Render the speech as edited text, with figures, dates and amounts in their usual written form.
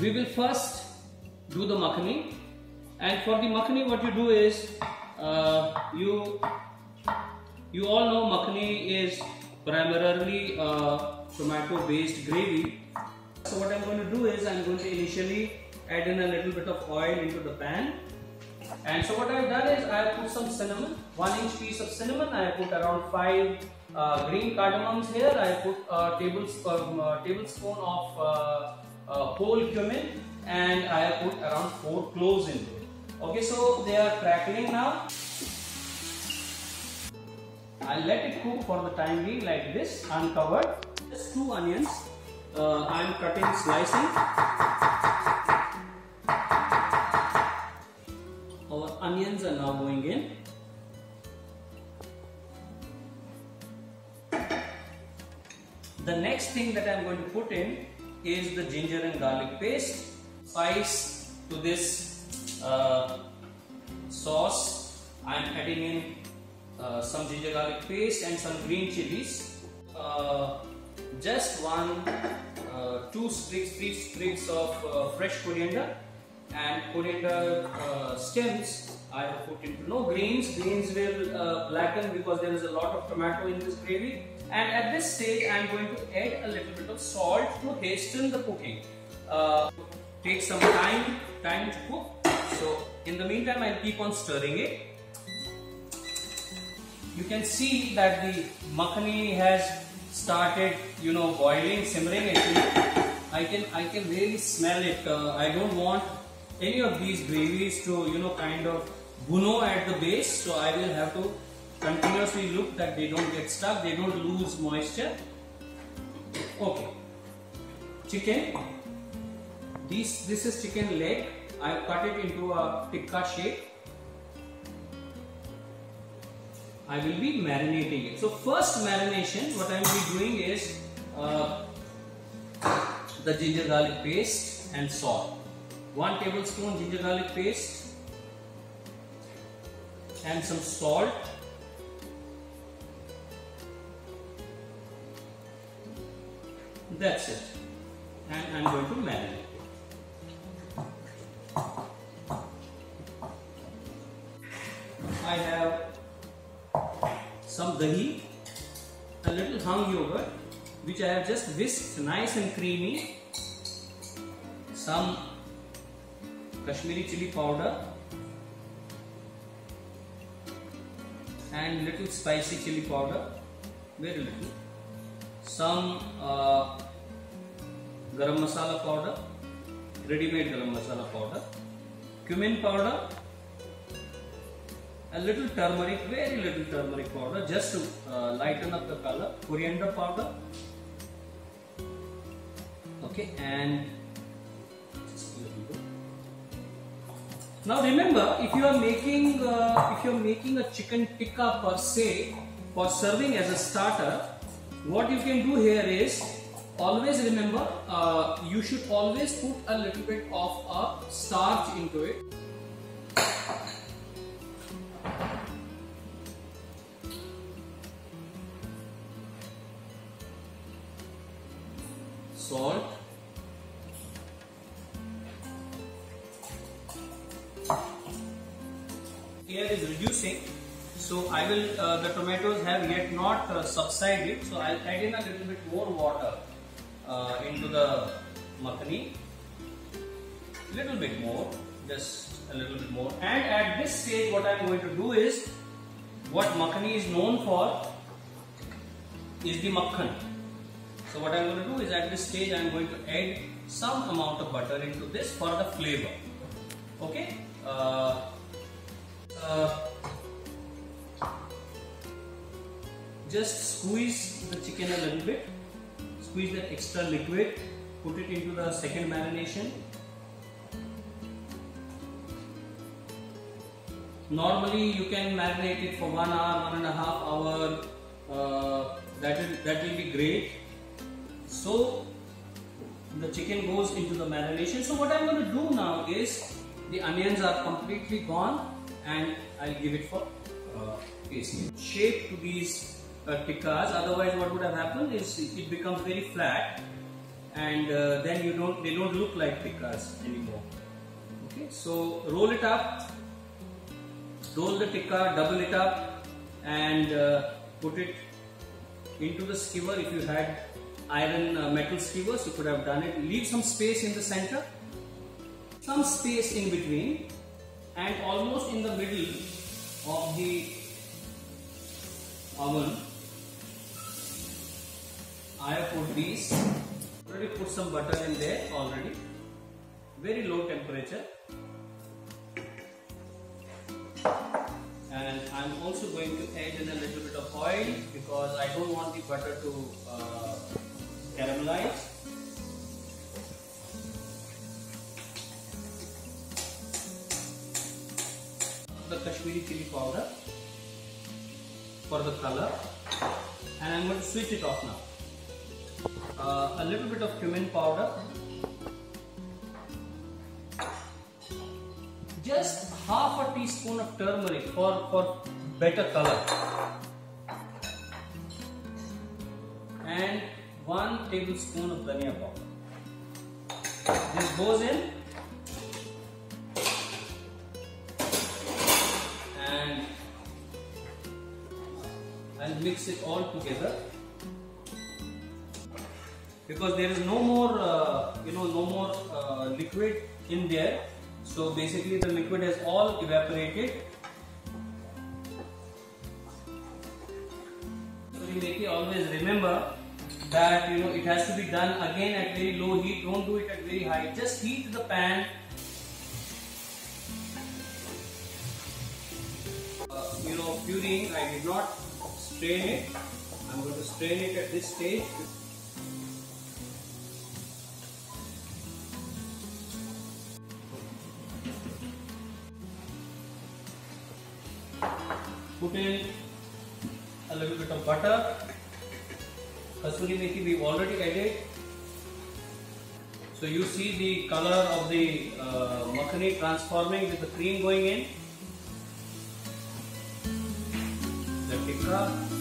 we will first do the makhani, and for the makhani what you do is you all know makhani is primarily tomato based gravy. So what I'm going to do is I'm going to initially add in a little bit of oil into the pan. And so what I've done is I have put some cinnamon, 1-inch piece of cinnamon. I have put around 5 green cardamoms here. I have put a tablespoon of whole cumin, and I have put around 4 cloves into it. Okay, so they are crackling now. I'll let it cook for the time being like this, uncovered. Just 2 onions. I'm cutting, slicing. Our onions are now going in. The next thing that I'm going to put in is the ginger and garlic paste. Spice to this sauce. I'm adding in some ginger garlic paste and some green chilies. Just 2 sprigs of fresh coriander, and coriander stems I have put into. No greens. Greens will blacken because there is a lot of tomato in this gravy. And at this stage I am going to add a little bit of salt to hasten the cooking. Take some time to cook. So in the meantime I'll keep on stirring it. You can see that the makhani has started, boiling, simmering. Actually, I can really smell it. I don't want any of these gravies to, kind of bhuno at the base. So I will have to continuously look that they don't get stuck, they don't lose moisture. Okay. Chicken. This is chicken leg. I have cut it into a tikka shape. I will be marinating it. So first marination, what I will be doing is the ginger garlic paste and salt. 1 tablespoon ginger garlic paste and some salt. That's it. And I'm going to marinate it. I have some dahi, a little hung yogurt which I have just whisked nice and creamy, some Kashmiri chili powder and little spicy chili powder, very little, some garam masala powder, ready-made garam masala powder, cumin powder, a little turmeric, very little turmeric powder just to lighten up the color, coriander powder, okay, and just a little bit. Now remember, if you are making a chicken tikka per se for serving as a starter, what you can do here is always remember you should always put a little bit of a starch into it. Salt, here is reducing, so I will the tomatoes have yet not subsided, so I'll add in a little bit more water into the makhani, little bit more, just a little bit more. And at this stage what I'm going to do is, what makhani is known for is the makhan. So what I'm going to do is, at this stage I'm going to add some amount of butter into this for the flavor. Okay. Just squeeze the chicken a little bit, squeeze that extra liquid, put it into the second marination. Normally you can marinate it for 1 hour, 1.5 hours. That will be great. So the chicken goes into the marination. So what I'm going to do now is, the onions are completely gone, and I'll give it for tasting. Shape to these tikkas. Otherwise, what would have happened is it becomes very flat, and then they don't look like tikkas anymore. Okay, so roll it up, roll the tikka, double it up, and put it into the skewer. If you had iron metal skewers, you could have done it. Leave some space in the center, some space in between, and almost in the middle of the oven I have put these. Already put some butter in there already. Very low temperature. And I'm also going to add in a little bit of oil because I don't want the butter to caramelize. The Kashmiri chili powder for the color, and I'm going to switch it off now. A little bit of cumin powder, just half a teaspoon of turmeric for better color, and 1 tablespoon of dhania powder. This goes in, and I'll mix it all together. Because there is no more liquid in there, so basically the liquid has all evaporated. So always remember that it has to be done again at very low heat. Don't do it at very high. Just heat the pan. Pureeing, I did not strain it. I'm going to strain it at this stage. Put in a little bit of butter. Kasuri methi we've already added. So you see the color of the makhani transforming with the cream going in. The tikka.